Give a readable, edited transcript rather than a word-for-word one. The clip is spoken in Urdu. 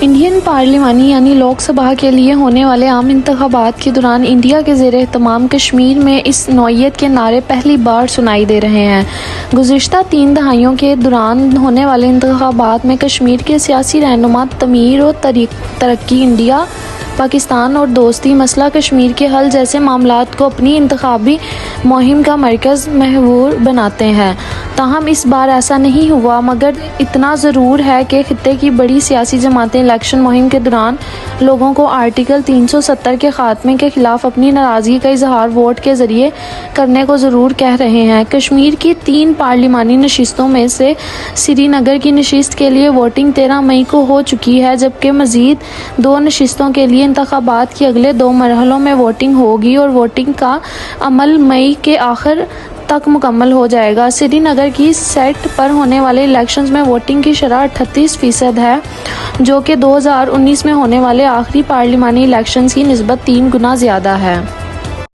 انڈین پارلیمانی یعنی لوک سبھا کے لیے ہونے والے عام انتخابات کے دوران انڈیا کے زیر اہتمام کشمیر میں اس نوعیت کے نعرے پہلی بار سنائی دے رہے ہیں۔ گزشتہ 3 دہائیوں کے دوران ہونے والے انتخابات میں کشمیر کے سیاسی رہنما تعمیر و ترقی، انڈیا پاکستان اور دوستی، مسئلہ کشمیر کے حل جیسے معاملات کو اپنی انتخابی مہم کا مرکز محور بناتے ہیں۔ تاہم اس بار ایسا نہیں ہوا، مگر اتنا ضرور ہے کہ خطے کی بڑی سیاسی جماعتیں الیکشن مہم کے دوران لوگوں کو آرٹیکل 370 کے خاتمے کے خلاف اپنی ناراضگی کا اظہار ووٹ کے ذریعے کرنے کو ضرور کہہ رہے ہیں۔ کشمیر کی 3 پارلیمانی نشستوں میں سے سری نگر کی نشست کے لیے ووٹنگ 13 مئی کو ہو چکی ہے، جبکہ مزید 2 نشستوں کے لیے انتخابات کے اگلے 2 مرحلوں میں ووٹنگ ہوگی اور ووٹنگ کا عمل مئی کے آخر تک مکمل ہو جائے گا۔ سری نگر کی سیٹ پر ہونے والے الیکشنز میں ووٹنگ کی شرح 38% ہے، جو کہ 2019 میں ہونے والے آخری پارلیمانی الیکشنز کی نسبت 3 گنا زیادہ ہے۔